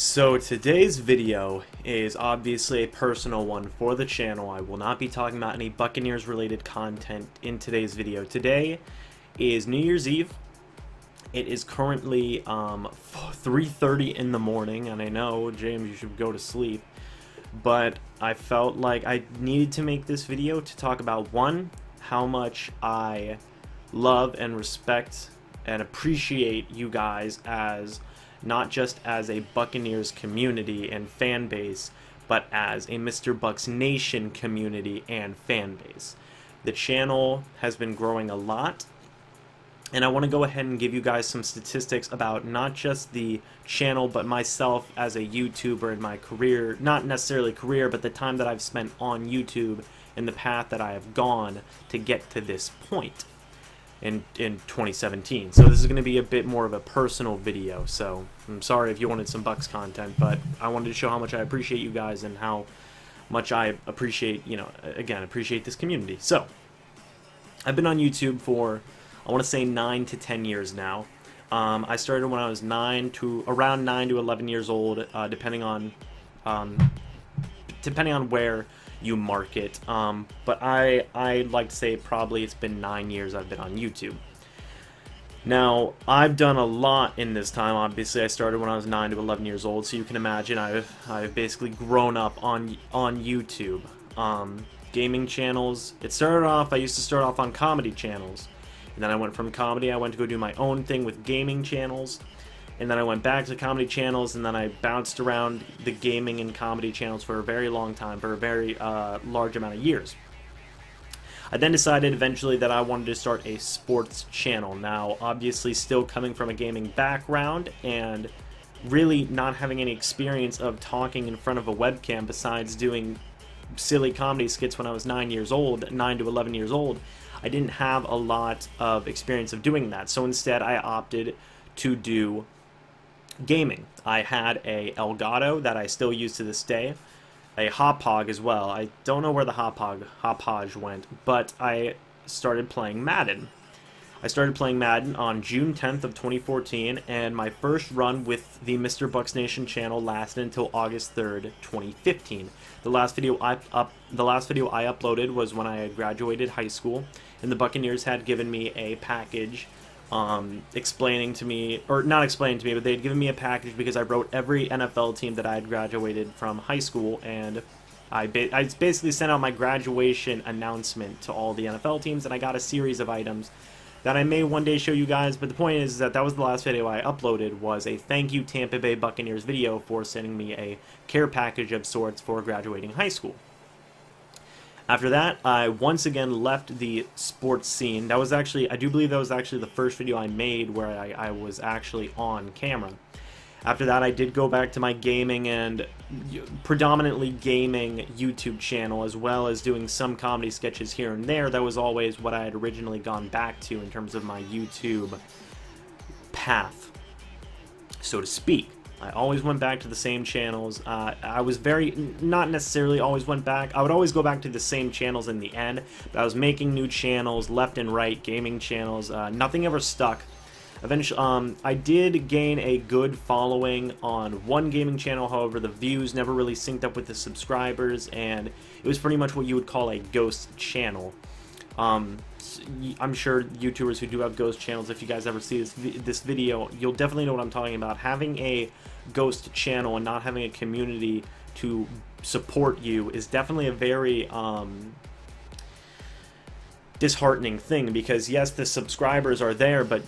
So today's video is obviously a personal one for the channel. I will not be talking about any Buccaneers related content in today's video. Today is New Year's Eve. It is currently 3:30 in the morning, and I know, James, you should go to sleep, but I felt like I needed to make this video to talk about, one, how much I love and respect and appreciate you guys as not just as a Buccaneers community and fan base, but as a Bucs Nation community and fan base. The channel has been growing a lot, and I want to go ahead and give you guys some statistics about not just the channel, but myself as a YouTuber in my career, not necessarily career, but the time that I've spent on YouTube and the path that I have gone to get to this point in 2017. So this is going to be a bit more of a personal video, so I'm sorry if you wanted some Bucs content, but I wanted to show how much I appreciate you guys and how much I appreciate, again, appreciate this community. So I've been on YouTube for, I want to say, 9 to 10 years now. I started when I was around 9 to 11 years old, depending on where you mark it, but I'd like to say probably it's been 9 years I've been on YouTube. Now, I've done a lot in this time. Obviously, I started when I was 9 to 11 years old, so you can imagine I've basically grown up on YouTube. Gaming channels, I used to start off on comedy channels, and then I went from comedy, I went to go do my own thing with gaming channels, and then I went back to comedy channels, and then I bounced around the gaming and comedy channels for a very long time, for a very large amount of years. I then decided eventually that I wanted to start a sports channel. Now, obviously still coming from a gaming background and really not having any experience of talking in front of a webcam besides doing silly comedy skits when I was 9 to 11 years old, I didn't have a lot of experience of doing that. So instead I opted to do gaming. I had a Elgato that I still use to this day, a Hauppauge as well. I don't know where the Hauppauge went, but I started playing Madden. I started playing Madden on June 10th of 2014, and my first run with the MrBucsNation channel lasted until August 3rd, 2015. The last video I uploaded was when I had graduated high school, and the Buccaneers had given me a package explaining to me, or not explaining to me, but they had given me a package because I wrote every NFL team that I had graduated from high school, and I basically sent out my graduation announcement to all the NFL teams, and I got a series of items that I may one day show you guys, but the point is that was the last video I uploaded, was a thank you Tampa Bay Buccaneers video for sending me a care package of sorts for graduating high school. After that, I once again left the sports scene. That was actually, I do believe that was actually the first video I made where I was actually on camera. After that, I did go back to my gaming and predominantly gaming YouTube channel, as well as doing some comedy sketches here and there. That was always what I had originally gone back to in terms of my YouTube path, so to speak. I always went back to the same channels. I was not necessarily always went back. I would always go back to the same channels in the end, but I was making new channels left and right, gaming channels. Nothing ever stuck. Eventually, I did gain a good following on one gaming channel. However, the views never really synced up with the subscribers, and it was pretty much what you would call a ghost channel. I'm sure YouTubers who do have ghost channels, if you guys ever see this video, you'll definitely know what I'm talking about. Having a ghost channel and not having a community to support you is definitely a very disheartening thing, because yes, the subscribers are there, but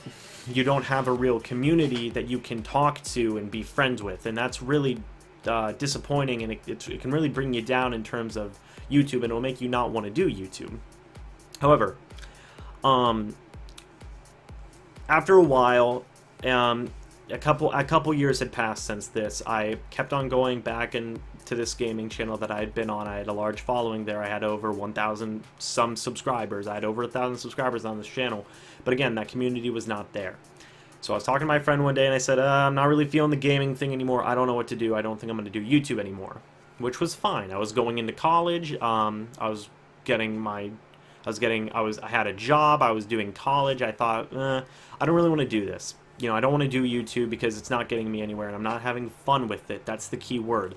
you don't have a real community that you can talk to and be friends with, and that's really disappointing, and it can really bring you down in terms of YouTube, and it'll make you not want to do YouTube. However, after a while, a couple years had passed since this. I kept on going back into this gaming channel that I had been on. I had a large following there. I had over 1,000 some subscribers. I had over 1,000 subscribers on this channel, but again, that community was not there. So I was talking to my friend one day, and I said, I'm not really feeling the gaming thing anymore. I don't know what to do. I don't think I'm going to do YouTube anymore, which was fine. I was going into college. I had a job, I was doing college. I thought, I don't really want to do this. you know, I don't want to do YouTube because it's not getting me anywhere and I'm not having fun with it. That's the key word.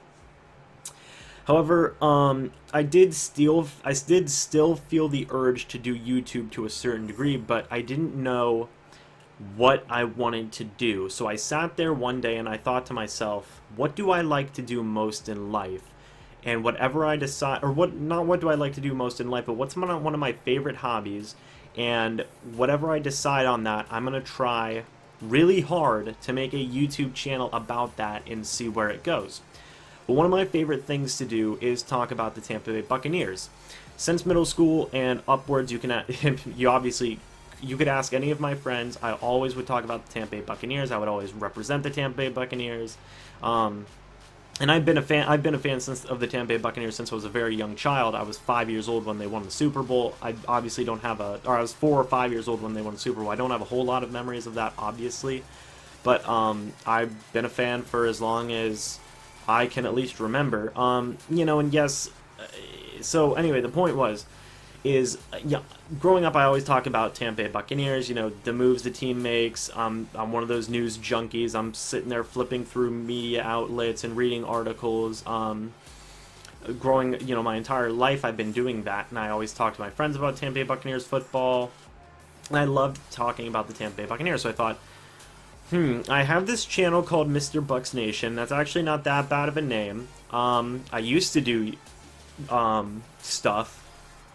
However, I did still feel the urge to do YouTube to a certain degree, but I didn't know what I wanted to do. So I sat there one day and I thought to myself, what do I like to do most in life? And whatever I decide, or not what do I like to do most in life, but what's one of my favorite hobbies, and whatever I decide on that, I'm going to try really hard to make a YouTube channel about that and see where it goes. But one of my favorite things to do is talk about the Tampa Bay Buccaneers. Since middle school and upwards, you could ask any of my friends. I always would talk about the Tampa Bay Buccaneers. I would always represent the Tampa Bay Buccaneers. And I've been a fan of the Tampa Bay Buccaneers since I was a very young child. I was 5 years old when they won the Super Bowl. I obviously don't have I was 4 or 5 years old when they won the Super Bowl. I don't have a whole lot of memories of that, obviously. But I've been a fan for as long as I can at least remember. You know, and yes, so anyway, the point is yeah, growing up I always talk about Tampa Bay Buccaneers, you know, the moves the team makes. I'm one of those news junkies. I'm sitting there flipping through media outlets and reading articles. Growing, you know, my entire life I've been doing that, and I always talk to my friends about Tampa Bay Buccaneers football. And I loved talking about the Tampa Bay Buccaneers, so I thought, I have this channel called MrBucs Nation. That's actually not that bad of a name. I used to do stuff.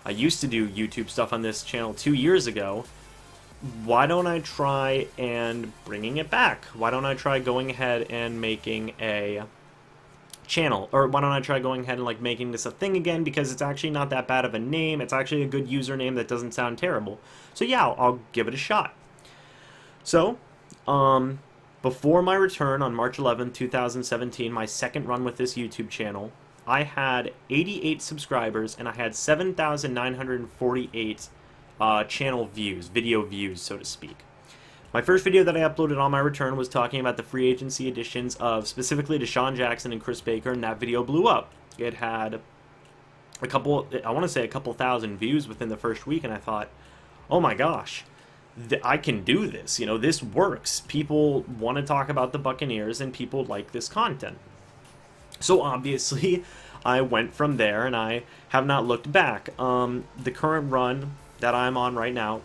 I used to do YouTube stuff on this channel 2 years ago. Why don't I try and bringing it back? Why don't I try going ahead and making a channel? Or why don't I try going ahead and like making this a thing again, because it's actually not that bad of a name. It's actually a good username that doesn't sound terrible. So yeah, I'll give it a shot. So, before my return on March 11th, 2017, my second run with this YouTube channel, I had 88 subscribers and I had 7,948 channel views, video views, so to speak. My first video that I uploaded on my return was talking about the free agency additions of specifically Deshaun Jackson and Chris Baker, and that video blew up. It had a couple thousand views within the first week, and I thought, oh my gosh, I can do this. You know, this works. People want to talk about the Buccaneers and people like this content. So obviously, I went from there and I have not looked back. The current run that I'm on right now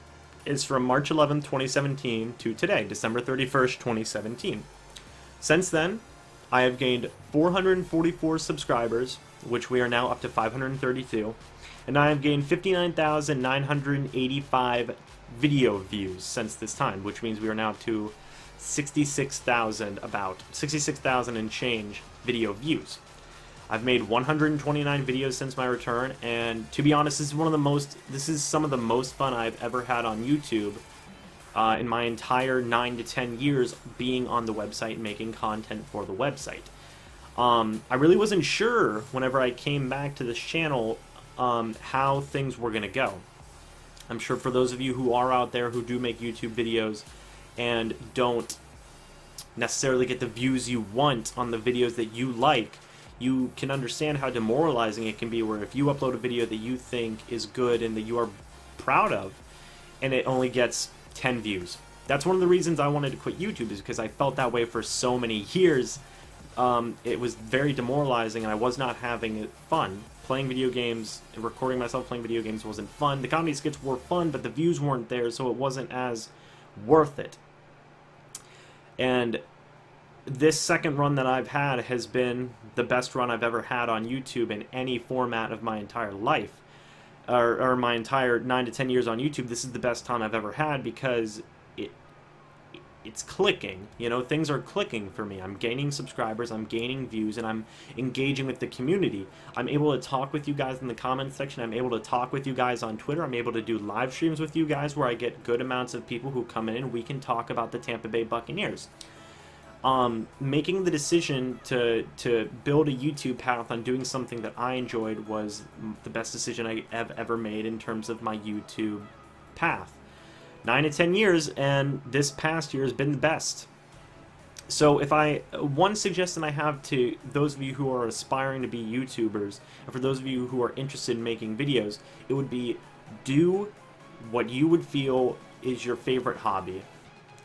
is from March 11th, 2017 to today, December 31st, 2017. Since then, I have gained 444 subscribers, which we are now up to 532, and I have gained 59,985 video views since this time, which means we are now up to 66,000 and change video views. I've made 129 videos since my return, and to be honest, this is some of the most fun I've ever had on YouTube in my entire 9 to 10 years being on the website and making content for the website. I really wasn't sure whenever I came back to this channel how things were going to go. I'm sure for those of you who are out there who do make YouTube videos and don't necessarily get the views you want on the videos that you like, you can understand how demoralizing it can be, where if you upload a video that you think is good and that you are proud of, and it only gets 10 views. That's one of the reasons I wanted to quit YouTube, is because I felt that way for so many years. It was very demoralizing and I was not having fun. Playing video games, recording myself playing video games wasn't fun. The comedy skits were fun, but the views weren't there, so it wasn't as worth it. And this second run that I've had has been the best run I've ever had on YouTube in any format of my entire life. Or my entire 9 to 10 years on YouTube. This is the best time I've ever had, because it's clicking. You know, things are clicking for me. I'm gaining subscribers, I'm gaining views, and I'm engaging with the community. I'm able to talk with you guys in the comments section. I'm able to talk with you guys on Twitter. I'm able to do live streams with you guys where I get good amounts of people who come in and we can talk about the Tampa Bay Buccaneers. Making the decision to build a YouTube path on doing something that I enjoyed was the best decision I have ever made in terms of my YouTube path. 9 to 10 years, and this past year has been the best. So one suggestion I have to those of you who are aspiring to be YouTubers, and for those of you who are interested in making videos, it would be do what you would feel is your favorite hobby.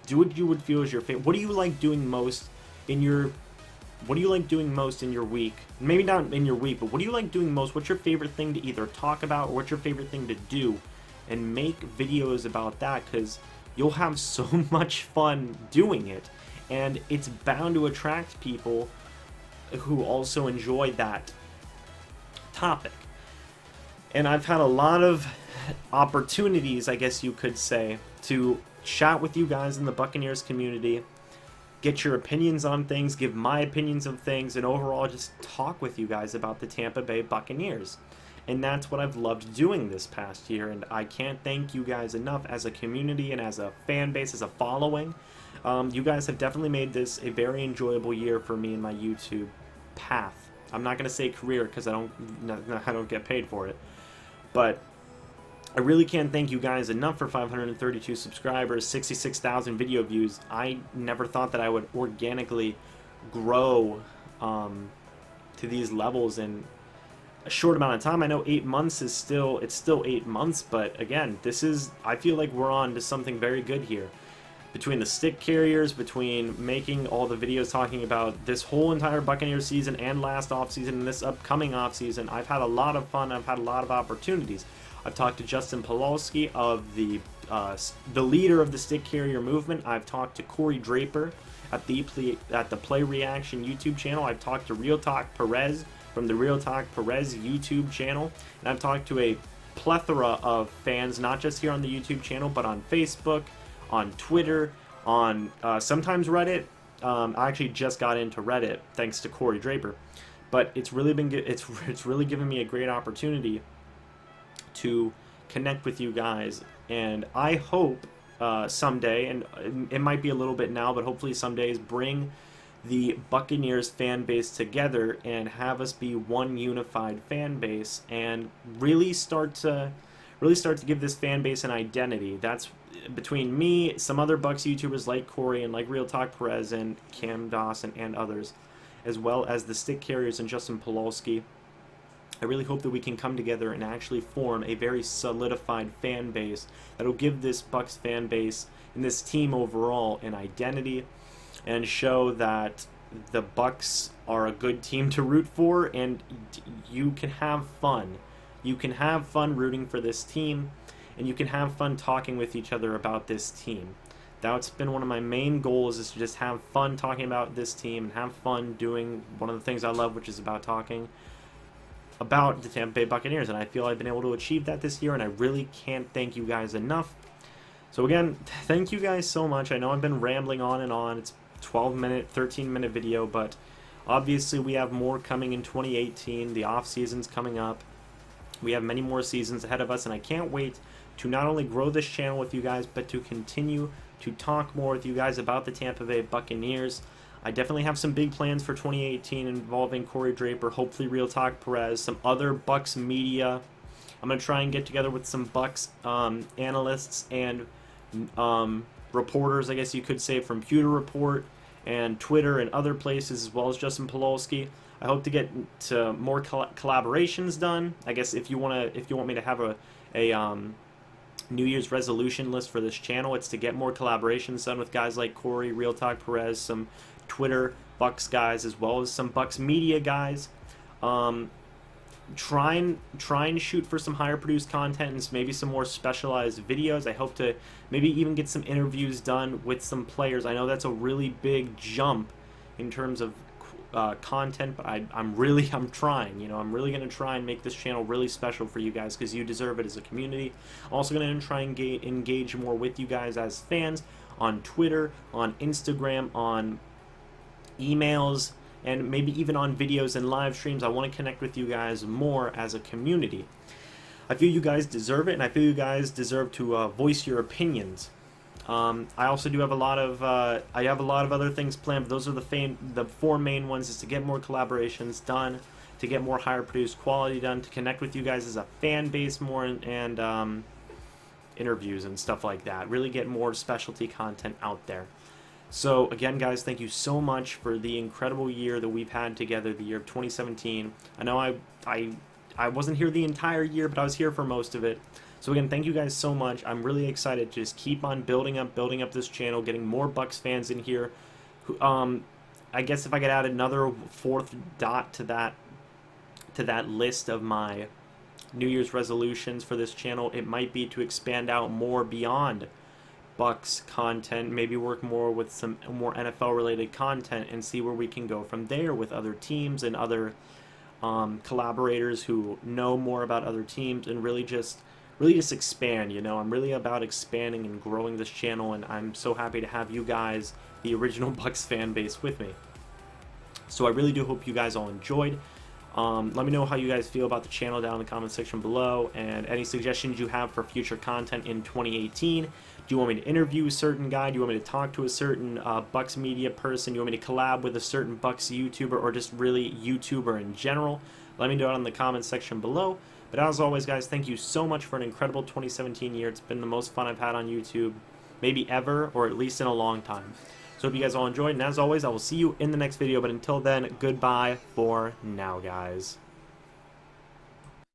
do what you would feel is your favorite. What do you like doing most in your what do you like doing most in your week? Maybe not in your week, but what do you like doing most? What's your favorite thing to either talk about, or what's your favorite thing to do? And make videos about that, because you'll have so much fun doing it. And it's bound to attract people who also enjoy that topic. And I've had a lot of opportunities, I guess you could say, to chat with you guys in the Buccaneers community, get your opinions on things, give my opinions of things, and overall just talk with you guys about the Tampa Bay Buccaneers. And that's what I've loved doing this past year, and I can't thank you guys enough as a community and as a fan base, as a following. You guys have definitely made this a very enjoyable year for me in my YouTube path. I'm not going to say career because I don't get paid for it, but I really can't thank you guys enough for 532 subscribers, 66,000 video views. I never thought that I would organically grow to these levels in a short amount of time. I know 8 months is still 8 months, but again, I feel like we're on to something very good here. Between the stick carriers, between making all the videos talking about this whole entire Buccaneers season and last offseason and this upcoming offseason, I've had a lot of fun. I've had a lot of opportunities. I've talked to Justin Pawlowski of the leader of the stick carrier movement. I've talked to Corey Draper at the Play Reaction YouTube channel. I've talked to Real Talk Perez from the Real Talk Perez YouTube channel, and I've talked to a plethora of fans, not just here on the YouTube channel, but on Facebook, on Twitter, on sometimes Reddit. I actually just got into Reddit thanks to Corey Draper, but it's really given me a great opportunity to connect with you guys, and I hope someday, and it might be a little bit now, but hopefully some days, bring the Buccaneers fan base together and have us be one unified fan base, and really start to give this fan base an identity. That's between me, some other Bucs YouTubers like Corey and like Real Talk Perez and Cam Dawson and others, as well as the stick carriers and Justin Pawlowski. I really hope that we can come together and actually form a very solidified fan base that will give this Bucs fan base and this team overall an identity, and show that the Bucs are a good team to root for, and you can have fun. You can have fun rooting for this team, and you can have fun talking with each other about this team. That's been one of my main goals, is to just have fun talking about this team and have fun doing one of the things I love, which is about talking about the Tampa Bay Buccaneers, and I feel I've been able to achieve that this year, and I really can't thank you guys enough. So again, thank you guys so much. I know I've been rambling on and on. It's a 12-minute, 13-minute video, but obviously we have more coming in 2018. The off season's coming up. We have many more seasons ahead of us, and I can't wait to not only grow this channel with you guys, but to continue to talk more with you guys about the Tampa Bay Buccaneers. I definitely have some big plans for 2018 involving Corey Draper, hopefully Real Talk Perez, some other Bucs media. I'm going to try and get together with some Bucs analysts and reporters, I guess you could say, from Pewter Report and Twitter and other places, as well as Justin Pawlowski. I hope to get to more collaborations done. I guess if you want me to have a New Year's resolution list for this channel, it's to get more collaborations done with guys like Corey, Real Talk Perez, some Twitter Bucs guys, as well as some Bucs media guys. Try and shoot for some higher produced content and maybe some more specialized videos. I hope to maybe even get some interviews done with some players. I know that's a really big jump in terms of content, but I'm trying. I'm really going to try and make this channel really special for you guys, because you deserve it as a community. I'm also going to try and engage more with you guys as fans on Twitter, on Instagram, on emails, and maybe even on videos and live streams. I want to connect with you guys more as a community. I feel you guys deserve it, and I feel you guys deserve to voice your opinions. I also do have a lot of other things planned, but those are the four main ones: is to get more collaborations done, to get more higher produced quality done, to connect with you guys as a fan base more, and interviews and stuff like that. Really get more specialty content out there. So again, guys, thank you so much for the incredible year that we've had together, the year of 2017. I know I wasn't here the entire year, but I was here for most of it. So again, thank you guys so much. I'm really excited to just keep on building up this channel, getting more Bucs fans in here. I guess if I could add another fourth dot to that list of my New Year's resolutions for this channel, it might be to expand out more beyond Bucs content, maybe work more with some more NFL related content and see where we can go from there with other teams and other collaborators who know more about other teams, and really just expand. I'm really about expanding and growing this channel, and I'm so happy to have you guys, the original Bucs fan base, with me. So I really do hope you guys all enjoyed. Let me know how you guys feel about the channel down in the comment section below, and any suggestions you have for future content in 2018. Do you want me to interview a certain guy? Do you want me to talk to a certain Bucs media person? Do you want me to collab with a certain Bucs YouTuber, or just really YouTuber in general? Let me know in the comment section below. But as always, guys, thank you so much for an incredible 2017 year. It's been the most fun I've had on YouTube, maybe ever, or at least in a long time. So hope you guys all enjoyed, and as always, I will see you in the next video. But until then, goodbye for now, guys.